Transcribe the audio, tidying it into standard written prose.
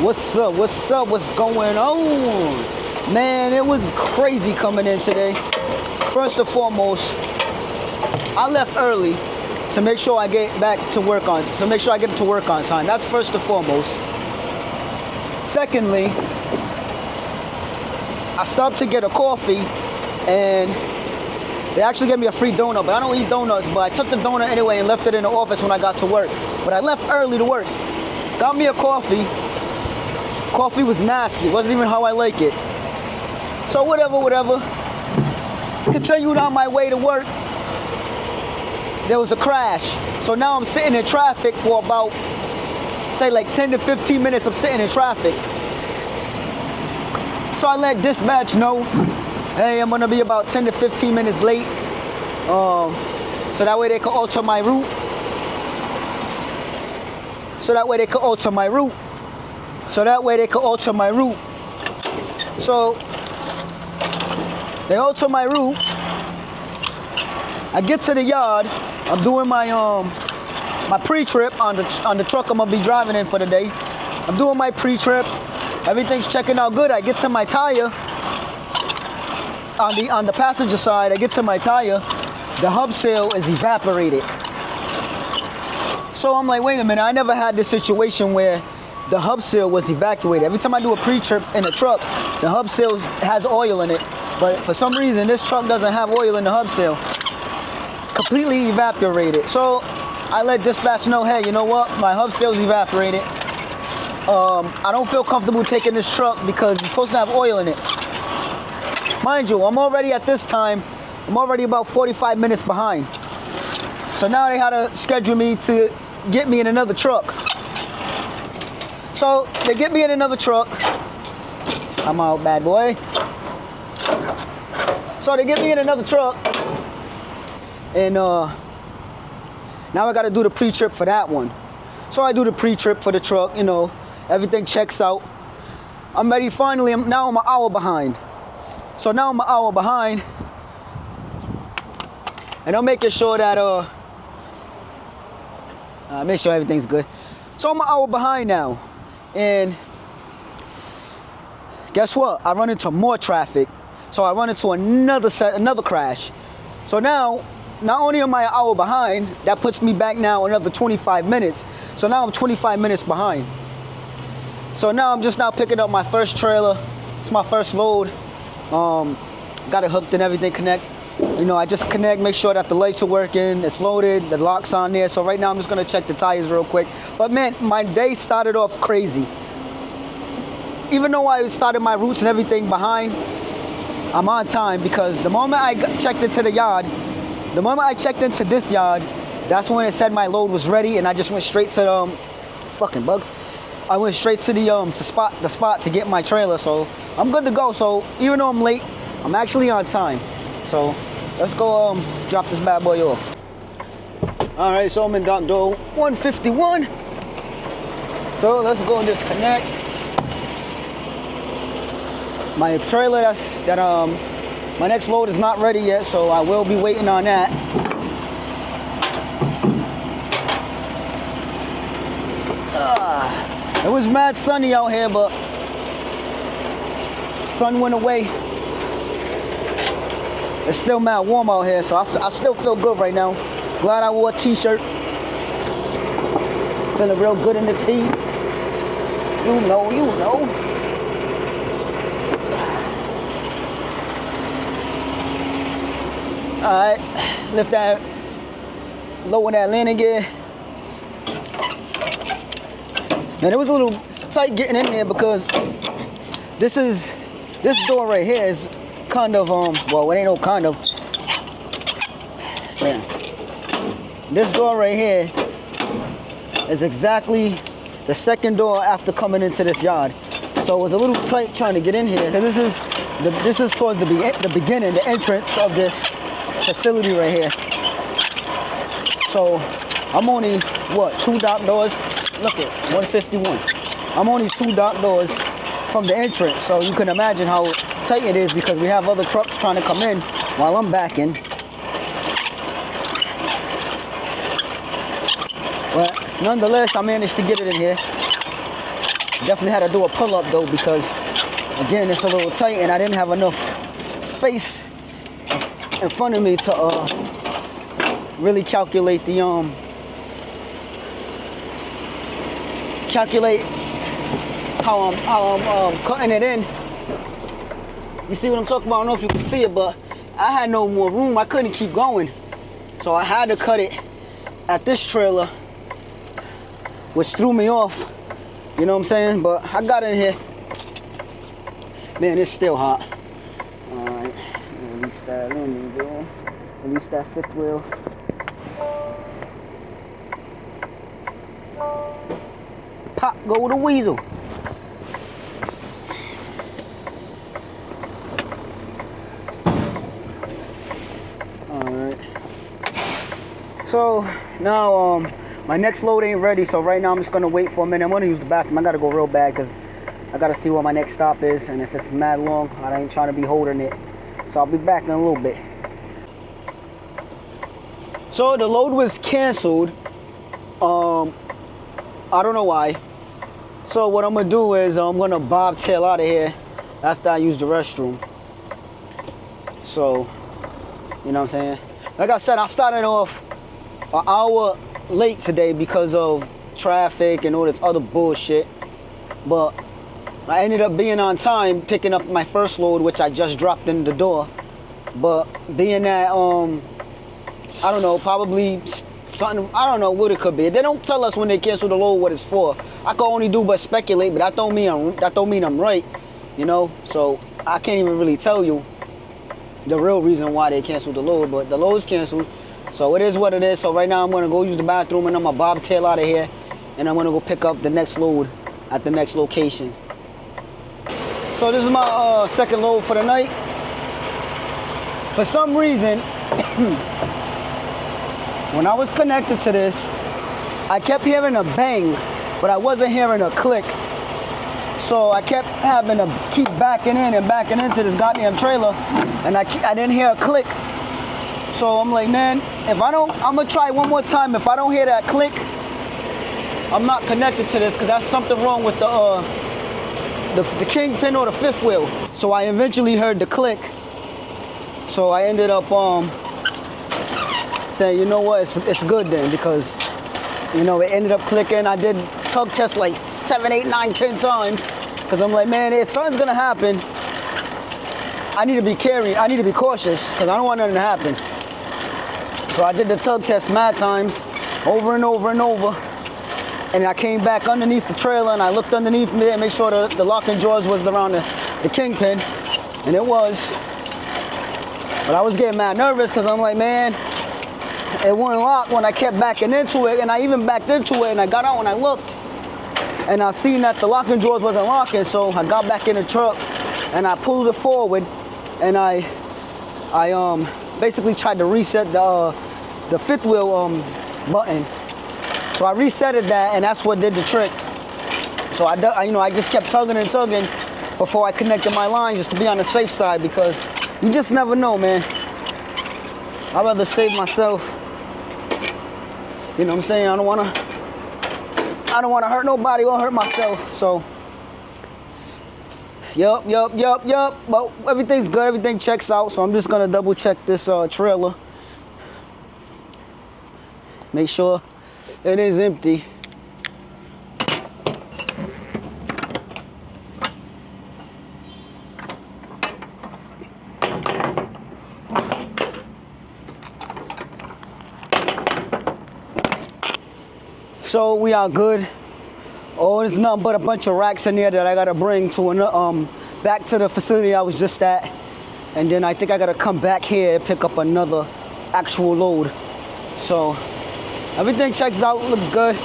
What's up? What's up? What's going on? Man, it was crazy coming in today. First and foremost, I left early to make sure I get back to work on, to make sure I get to work on time. That's first and foremost. Secondly, I stopped to get a coffee and they actually gave me a free donut, but I don't eat donuts, but I took the donut anyway and left it in the office when I got to work. But I left early to work. Got me a coffee. Coffee was nasty. Wasn't even how I like it. So whatever. Continued on my way to work. There was a crash. So now I'm sitting in traffic for about, say like 10 to 15 minutes of sitting in traffic. So I let dispatch know, hey, I'm gonna be about 10 to 15 minutes late. So that way they could alter my route. So they alter my route. I get to the yard. I'm doing my pre-trip on the truck I'm gonna be driving in for the day. I'm doing my pre-trip. Everything's checking out good. I get to my tire on the passenger side. I get to my tire. The hub seal is evaporated. So I'm like, wait a minute. I never had this situation where the hub seal was evacuated. Every time I do a pre-trip in a truck, the hub seal has oil in it. But for some reason, this truck doesn't have oil in the hub seal. Completely evaporated. So I let dispatch know, hey, you know what? My hub seal's evaporated. I don't feel comfortable taking this truck because it's supposed to have oil in it. Mind you, I'm already about 45 minutes behind. So now they had to schedule me to get me in another truck. So they get me in another truck. I'm out, bad boy. So they get me in another truck. And now I got to do the pre-trip for that one. So I do the pre-trip for the truck, you know, everything checks out. I'm ready finally. Now I'm an hour behind. So now I'm an hour behind. And I'm making sure that, make sure everything's good. So I'm an hour behind now. And guess what? I run into more traffic. So I run into another crash. So now, not only am I an hour behind, that puts me back now another 25 minutes. So now I'm 25 minutes behind. So now I'm just now picking up my first trailer. It's my first load. Got it hooked and everything connect. You know, I just connect, make sure that the lights are working, it's loaded, the lock's on there. So right now I'm just gonna check the tires real quick. But man, my day started off crazy. Even though I started my routes and everything behind, I'm on time because the moment I checked into the yard, the moment I checked into this yard, that's when it said my load was ready, and I just went straight to fucking bugs. I went straight to the spot to get my trailer, so I'm good to go. So even though I'm late, I'm actually on time. So let's go drop this bad boy off. All right, so I'm in dock door 151. So let's go and disconnect. My trailer, my next load is not ready yet, so I will be waiting on that. It was mad sunny out here, but sun went away. It's still mad warm out here, so I still feel good right now. Glad I wore a t-shirt. Feeling real good in the tee. You know. All right, lift that, lower that landing gear. Man, it was a little tight getting in here because this door right here is kind of, well, it ain't no kind of. Man, this door right here is exactly the second door after coming into this yard. So it was a little tight trying to get in here. And this is towards the beginning, the entrance of this facility right here. So I'm only, what, 2 dock doors? Look at 151. I'm only 2 dock doors from the entrance. So you can imagine how tight it is because we have other trucks trying to come in while I'm backing. But nonetheless, I managed to get it in here. Definitely had to do a pull-up though, because again, it's a little tight and I didn't have enough space in front of me to really calculate the how I'm cutting it in. You see what I'm talking about? I don't know if you can see it, but I had no more room. I couldn't keep going, so I had to cut it at this trailer, which threw me off. You know what I'm saying? But I got in here. Man, it's still hot. All right, release that landing gear. Release that fifth wheel. Pop, go with the weasel. Alright. So now my next load ain't ready, so right now I'm just gonna wait for a minute. I'm gonna use the bathroom. I gotta go real bad because I gotta see where my next stop is, and if it's mad long, I ain't trying to be holding it. So I'll be back in a little bit. So the load was canceled. I don't know why. So what I'm gonna do is I'm gonna bobtail out of here after I use the restroom. So, you know what I'm saying? Like I said, I started off an hour late today because of traffic and all this other bullshit. But I ended up being on time picking up my first load, which I just dropped in the door. But being that, I don't know, probably something, I don't know what it could be. They don't tell us when they cancel the load what it's for. I can only do but speculate, but that don't mean I'm right, you know? So I can't even really tell you the real reason why they canceled the load, but the load's canceled. So it is what it is. So right now I'm gonna go use the bathroom and I'm gonna bobtail out of here, and I'm gonna go pick up the next load at the next location. So this is my second load for the night. For some reason, when I was connected to this, I kept hearing a bang, but I wasn't hearing a click. So I kept having to keep backing in and backing into this goddamn trailer, and I didn't hear a click. So I'm like, man, I'm gonna try one more time. If I don't hear that click, I'm not connected to this, because that's something wrong with the kingpin or the fifth wheel. So I eventually heard the click. So I ended up saying, you know what, it's good then, because, you know, it ended up clicking. I did tug test like 7, 8, 9, 10 times, because I'm like, man, if something's gonna happen, I need to be cautious, because I don't want nothing to happen. So I did the tug test mad times, over and over and over, and I came back underneath the trailer and I looked underneath me and made sure the locking jaws was around the kingpin, and it was. But I was getting mad nervous, because I'm like, man, it wouldn't lock when I kept backing into it, and I even backed into it, and I got out and I looked, and I seen that the locking jaws wasn't locking, so I got back in the truck, and I pulled it forward, and I basically tried to reset the fifth wheel button. So I resetted that, and that's what did the trick. So I just kept tugging and tugging before I connected my line, just to be on the safe side, because you just never know, man. I'd rather save myself. You know what I'm saying? I don't wanna hurt nobody or hurt myself. So yup. But everything's good, everything checks out. So I'm just gonna double check this trailer. Make sure it is empty. So we are good. Oh, there's nothing but a bunch of racks in there that I gotta bring to back to the facility I was just at, and then I think I gotta come back here and pick up another actual load. So everything checks out, looks good.